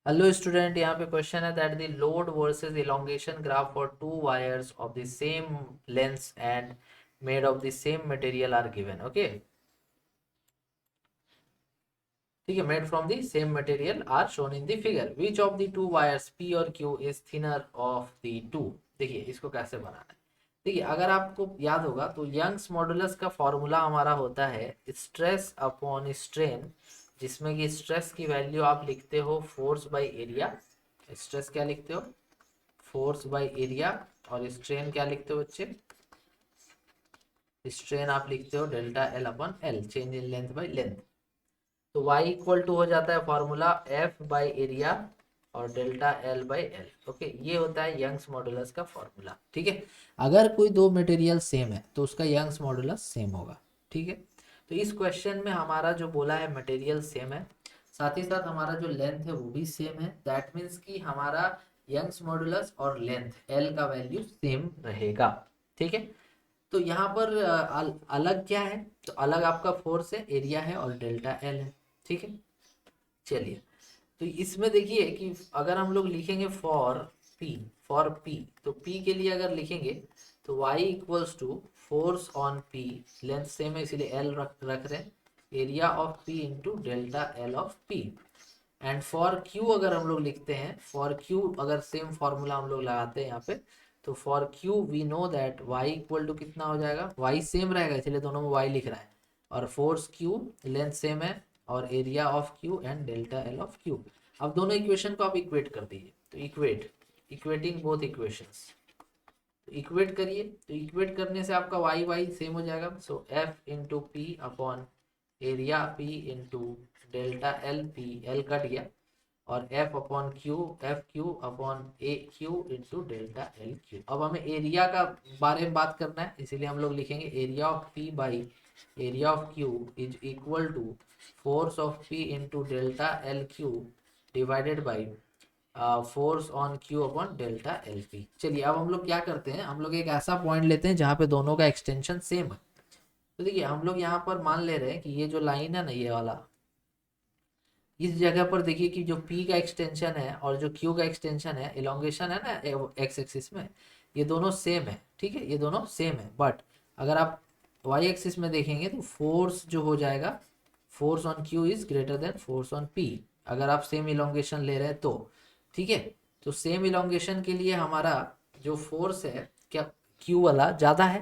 Hello student, यहाँ पे question है that the load versus elongation graph for two wires of the same length and made of the same material are given. Okay, ठीक है, made from the same material are shown in the figure. Which of the two wires P or Q is thinner of the two. देखिए इसको कैसे बनाना है। देखिए अगर आपको याद होगा तो यंग्स मॉडुलस का फॉर्मूला हमारा होता है स्ट्रेस अपॉन स्ट्रेन, जिसमें कि स्ट्रेस की वैल्यू आप लिखते हो फोर्स बाय एरिया। स्ट्रेस क्या लिखते हो? Force by area. और स्ट्रेन क्या लिखते हो बच्चे? स्ट्रेन आप लिखते हो delta L upon L, change in length by length. तो y इक्वल टू हो जाता है फॉर्मूला एफ बाय एरिया और delta L by L. Okay, ये होता है यंग्स मॉडुलस का फॉर्मूला। ठीक है, अगर कोई दो मटेरियल सेम है तो उसका यंग्स मॉडुलस सेम होगा। ठीक है, तो इस क्वेश्चन में हमारा जो बोला है मटेरियल सेम है, साथ ही साथ हमारा जो लेंथ है वो भी सेम है। दैट मीन्स कि हमारा यंग्स मॉडुलस और लेंथ एल का वैल्यू सेम रहेगा। ठीक है, तो यहाँ पर अलग क्या है? तो अलग आपका फोर्स है, एरिया है और डेल्टा एल है। ठीक है, चलिए, तो इसमें देखिए कि अगर हम लोग लिखेंगे फॉर पी तो पी के लिए अगर लिखेंगे तो y equals to force on P, length same है इसीलिए एल रख रहे हैं, area of P into delta L of P. And for Q अगर हम लोग लिखते हैं, फॉर क्यू अगर सेम फॉर्मूला हम लोग लगाते हैं यहाँ पे, तो for Q we know that y equal to कितना हो जाएगा, y सेम रहेगा इसलिए दोनों में y लिख रहा है, और फोर्स क्यू, लेंथ सेम है, और area of Q and delta L of Q. अब दोनों इक्वेशन को आप इक्वेट कर दीजिए, तो इक्वेटिंग बोथ इक्वेशंस, तो इक्वेट करिए। तो इक्वेट करने से आपका y सेम हो जाएगा। So f into P upon area p into delta L, P L cut गया, और F upon Q, F Q upon A Q into delta L Q. अब हमें एरिया का बारे में बात करना है, इसीलिए हम लोग लिखेंगे area of P by area of Q is equal to force of P into delta L Q divided by force on Q upon delta L P. चलिए अब हम लोग क्या करते हैं, हम लोग एक ऐसा पॉइंट लेते हैं जहाँ पे दोनों का एक्सटेंशन सेम है। तो देखिए हम लोग यहाँ पर मान ले रहे हैं कि ये जो लाइन है ना, ये वाला, इस जगह पर देखिए कि जो P का एक्सटेंशन है और जो Q का एक्सटेंशन है, इलोंगेशन है ना एक्स एक्सिस में, ये दोनों सेम है। ठीक है, ये दोनों सेम है, बट अगर आप वाई एक्सिस में देखेंगे तो फोर्स जो हो जाएगा, force on Q is greater than force on P, अगर आप सेम इलोंगेशन ले रहे हैं तो। ठीक है, तो सेम इलोंगेशन के लिए हमारा जो फोर्स है क्या, Q वाला ज़्यादा है,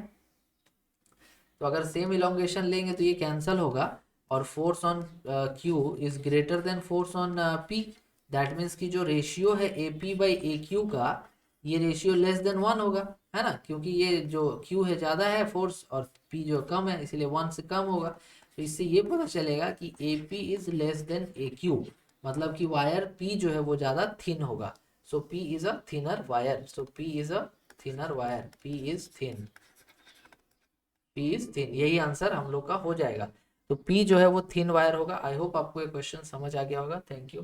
तो अगर सेम इलोंगेशन लेंगे तो ये कैंसल होगा, और force on Q is greater than force on P. That means कि जो रेशियो है A P by A Q का, ये रेशियो लेस देन वन होगा, है ना, क्योंकि ये जो क्यू है ज़्यादा है फोर्स और पी जो कम है, इसलिए वन से कम होगा। तो इससे ये पता चलेगा कि A P is less than A Q, मतलब कि वायर पी जो है वो ज़्यादा थिन होगा। So P is a thinner wire, so P is a thinner wire, P is thin, P is thin, यही आंसर हम लोग का हो जाएगा। तो पी जो है वो थिन वायर होगा। आई होप आपको ये क्वेश्चन समझ आ गया होगा। Thank you.